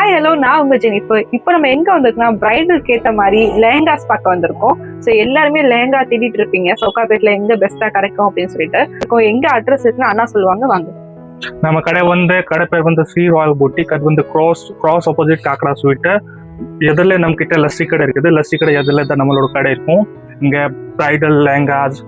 Hi hello, நான் உங்க Jennifer. இப்போ நம்ம எங்க வந்திருக்கோம், பிரைடலுக்கு ஏற்ற மாதிரி லெஹங்காஸ் பார்க்க வந்திருக்கோம். ஸோ எல்லாருமே லெஹங்கா தேடிட்டு இருப்பீங்க, சோக்காபேட்ல எங்க பெஸ்டா கிடைக்கும் அப்படின்னு சொல்லிட்டு. எங்க அட்ரஸ் இருக்குன்னு அண்ணா சொல்லுவாங்க, வாங்க. நம்ம கடை பேர் வந்து ஸ்ரீ ராயல் புட்டிக். அது வந்து கிராஸ் ஆப்போசிட் காக்கடா ஸ்வீட். எதில் நம்ம கிட்ட லஸ்ஸி கடை இருக்குது. லஸ்ஸி கடை எதில் தான் நம்மளோட கடை இருக்கும். இங்க bridal lehengas,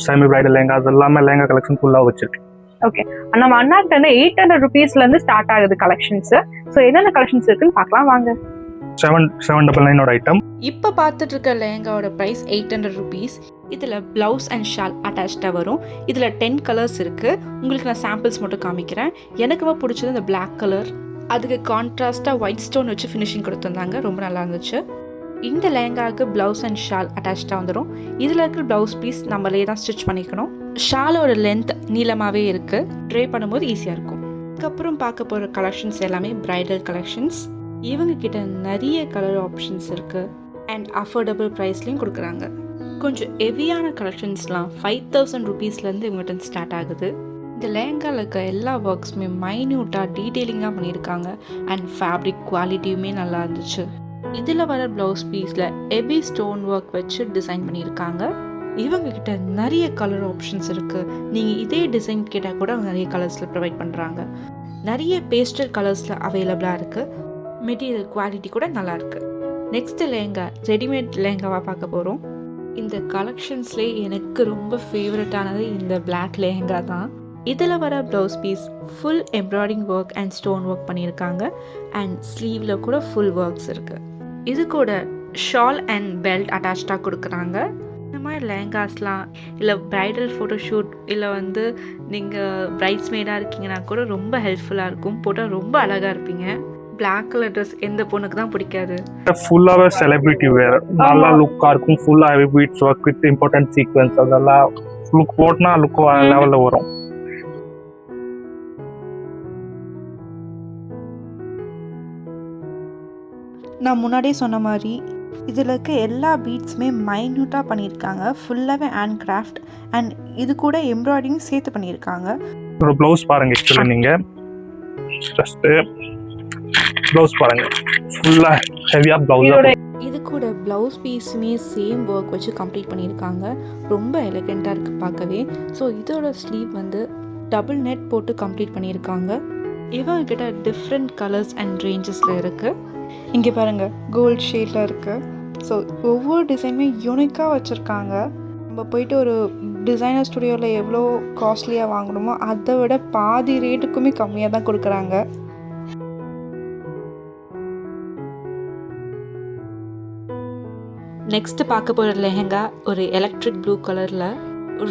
semi bridal lehengas எல்லாமே லெஹங்கா கலெக்ஷன் ஃபுல்லாக வச்சிருக்கு. ஓகே, நம்ம அண்ணாக்கிட்ட வந்து 800 rupeesல இருந்து ஸ்டார்ட் ஆகுது கலெக்ஷன்ஸ். ஸோ என்னென்ன கலெக்ஷன்ஸ் இருக்குன்னு பார்க்கலாம், வாங்க. 799 ஐட்டம். இப்போ பார்த்துட்டு இருக்க லெஹங்காவோட ப்ரைஸ் 800 rupees. இதில் ப்ளவுஸ் அண்ட் ஷால் அட்டாச்சாக வரும். இதில் 10 கலர்ஸ் இருக்குது. உங்களுக்கு நான் சாம்பிள்ஸ் மட்டும் காமிக்கிறேன். எனக்கு பிடிச்சது இந்த பிளாக் கலர். அதுக்கு கான்ட்ராஸ்டாக ஒயிட் ஸ்டோன் வச்சு ஃபினிஷிங் கொடுத்துருந்தாங்க, ரொம்ப நல்லா இருந்துச்சு. இந்த லெஹங்காவுக்கு ப்ளவுஸ் அண்ட் ஷால் அட்டாச்சாக வந்துடும். இதில் இருக்கிற ப்ளவுஸ் பீஸ் நம்மளே தான் ஸ்டிச் பண்ணிக்கணும். ஷாலோட லென்த் நீளமாகவே இருக்குது, ட்ரே பண்ணும்போது ஈஸியாக இருக்கும். அதுக்கப்புறம் பார்க்க போகிற கலெக்ஷன்ஸ் எல்லாமே பிரைடல் கலெக்ஷன்ஸ். இவங்க கிட்ட நிறைய கலர் ஆப்ஷன்ஸ் இருக்குது அண்ட் அஃபோர்டபுள் ப்ரைஸ்லையும் கொடுக்குறாங்க. கொஞ்சம் ஹெவியான கலெக்ஷன்ஸ்லாம் 5000 rupeesலேருந்து இவங்ககிட்ட ஸ்டார்ட் ஆகுது. இந்த லெஹங்காவில் இருக்க எல்லா ஒர்க்ஸுமே மைன்யூட்டாக டீட்டெயிலிங்காக பண்ணியிருக்காங்க அண்ட் ஃபேப்ரிக் குவாலிட்டியுமே நல்லா இருந்துச்சு. இதில் வர ப்ளவுஸ் பீஸில் ஹெவி ஸ்டோன் ஒர்க் வச்சு டிசைன் பண்ணியிருக்காங்க. இவங்கக்கிட்ட நிறைய கலர் ஆப்ஷன்ஸ் இருக்குது. நீங்கள் இதே டிசைன் கேட்டால் கூட அவங்க நிறைய கலர்ஸில் ப்ரொவைட் பண்ணுறாங்க. நிறைய பேஸ்டல் கலர்ஸில் அவைலபிளாக இருக்குது. மெட்டீரியல் குவாலிட்டி கூட நல்லாயிருக்கு. நெக்ஸ்ட்டு லெஹங்கா ரெடிமேட் லெஹங்காவாக பார்க்க போகிறோம். இந்த கலெக்ஷன்ஸ்லேயே எனக்கு ரொம்ப ஃபேவரட்டானது இந்த பிளாக் லெஹங்கா தான். இதில் வர blouse piece full embroidering work and stone work பண்ணியிருக்காங்க அண்ட் ஸ்லீவில் கூட ஃபுல் ஒர்க்ஸ் இருக்குது. இது கூட ஷால் அண்ட் பெல்ட் அட்டாச்சாக கொடுக்குறாங்க. இந்த மாதிரி லெஹங்காஸ்லாம் இல்லை ப்ரைடல் ஃபோட்டோஷூட் இல்லை வந்து நீங்கள் பிரைட்ஸ்மெய்டாக இருக்கீங்கன்னா கூட ரொம்ப ஹெல்ப்ஃபுல்லாக இருக்கும். போட்டால் ரொம்ப அழகாக இருப்பீங்க. பிளாக் கலர் ட்ரெஸ் எந்த பொண்ணுக்கு தான் பிடிக்காது? ஃபுல்லாகவே செலிபிரிட்டி வேர், நல்லா லுக்காக இருக்கும். ஃபுல்லாக heavy beads work with important sequins. அதெல்லாம் லுக் போட்டுனா லுக் லெவலில் வரும். நான் முன்னாடியே சொன்ன மாதிரி இதில் இருக்க எல்லா பீட்ஸுமே மைன்யூட்டாக பண்ணியிருக்காங்க. ஃபுல்லாகவே ஹேண்ட் கிராஃப்ட் அண்ட் இது கூட எம்ப்ராய்டிங் சேர்த்து பண்ணியிருக்காங்க. ஒரு ப்ளவுஸ் பாருங்கள். ஆக்சுவலி நீங்கள் ஜஸ்ட்டு ப்ளவுஸ் பாருங்கள், ஃபுல்லாக ஹெவியாக ப்ளவுஸ். இது கூட ப்ளவுஸ் பீஸுமே சேம் ஒர்க் வச்சு கம்ப்ளீட் பண்ணியிருக்காங்க. ரொம்ப எலகெண்ட்டாக இருக்குது பார்க்கவே. ஸோ இதோட ஸ்லீவ் வந்து டபுள் நெட் போட்டு கம்ப்ளீட் பண்ணியிருக்காங்க. இவங்கக்கிட்ட டிஃப்ரெண்ட் கலர்ஸ் அண்ட் ரேஞ்சஸில் இருக்குது. இங்கே பாருங்கள், கோல்ட் ஷேடில் இருக்குது. ஸோ ஒவ்வொரு டிசைனுமே யூனிக்காக வச்சுருக்காங்க. நம்ம போயிட்டு ஒரு டிசைனர் ஸ்டுடியோவில் எவ்வளோ காஸ்ட்லியாக வாங்கணுமோ அதை விட பாதி ரேட்டுக்குமே கம்மியாக தான் கொடுக்குறாங்க. நெக்ஸ்ட்டு பார்க்க போகிற லெஹங்கா ஒரு எலக்ட்ரிக் ப்ளூ கலரில்.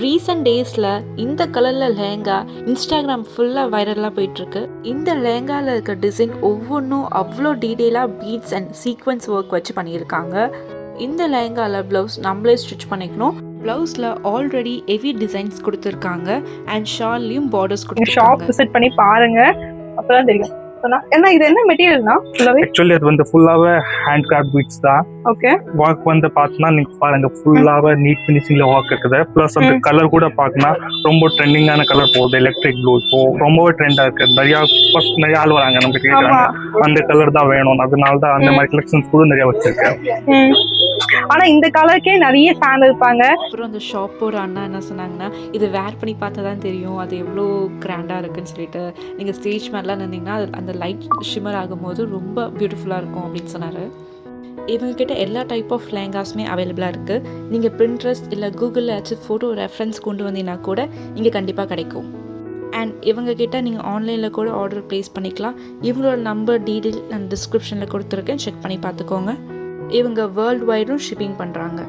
ரீசன்ட் டேஸில் இந்த கலரில் லெஹங்கா இன்ஸ்டாகிராம் ஃபுல்லாக வைரலாக போயிட்டுருக்கு. இந்த லெஹங்காவில் இருக்க டிசைன் ஒவ்வொன்றும் அவ்வளோ டீட்டெயிலாக பீட்ஸ் அண்ட் சீக்வன்ஸ் ஒர்க் வச்சு பண்ணியிருக்காங்க. இந்த லெஹங்காவில் ப்ளவுஸ் நம்மளே ஸ்டிச் பண்ணிக்கணும். ப்ளவுஸில் ஆல்ரெடி ஹெவி டிசைன்ஸ் கொடுத்துருக்காங்க அண்ட் ஷால்லையும் பார்டர்ஸ் கொடுத்துருக்காங்க. ஷாப் விசிட் பண்ணி பாருங்கள், அப்போ தான் தெரியும். என்ன இது என்ன மெட்டீரியல்னா? ஆக்சுவலி அது வந்து ஃபுல்லாகவே ஹேண்ட் கிராஃப்ட் பீட்ஸ் தான். ஓகே, ஒர்க் வந்து பார்த்தீங்கன்னா நீங்கள் பாருங்க, ஃபுல்லாகவே நீட் ஃபினிஷிங்கில் ஒர்க் இருக்குது. ப்ளஸ் அந்த கலர் கூட பார்க்கணும், ரொம்ப ட்ரெண்டிங்கான கலர் போகுது. எலக்ட்ரிக் ப்ளூ இப்போ ரொம்பவே ட்ரெண்டாக இருக்குது. நிறைய ஆள் வராங்க, நமக்கு கேட்குறாங்க அந்த கலர் தான் வேணும். அதனால தான் அந்த மாதிரி கலெக்ஷன்ஸ் கூட நிறைய வச்சிருக்கேன். ஆனா இந்த கலருக்கே நிறைய ஃபேன் இருப்பாங்க. அப்புறம் அந்த ஷாப்போட அண்ணா என்ன சொன்னாங்கன்னா, இது வேர் பண்ணி பார்த்தா தான் தெரியும் அது எவ்வளோ கிராண்டாக இருக்குன்னு சொல்லிட்டு. நீங்கள் ஸ்டேஜ் மேலாம் நின்றீங்கன்னா அந்த லைட் ஷிமர் ஆகும்போது ரொம்ப பியூட்டிஃபுல்லாக இருக்கும் அப்படின்னு சொன்னார். இவங்ககிட்ட எல்லா டைப் ஆஃப் லெஹங்காஸுமே அவைலபிளாக இருக்குது. நீங்கள் பிரிண்ட்ரெஸ்ட் இல்லை கூகுளில் ஏதாச்சும் ஃபோட்டோ ரெஃபரன்ஸ் கொண்டு வந்தீங்கன்னா கூட இங்கே கண்டிப்பாக கிடைக்கும். அண்ட் இவங்ககிட்ட நீங்கள் ஆன்லைனில் கூட ஆர்டர் ப்ளேஸ் பண்ணிக்கலாம். இவங்களோட நம்பர் டீட்டெயில் நான் டிஸ்கிரிப்ஷனில் கொடுத்துருக்கேன், செக் பண்ணி பார்த்துக்கோங்க. இவங்க வேர்ல்டு வைடும் ஷிப்பிங் பண்ணுறாங்க.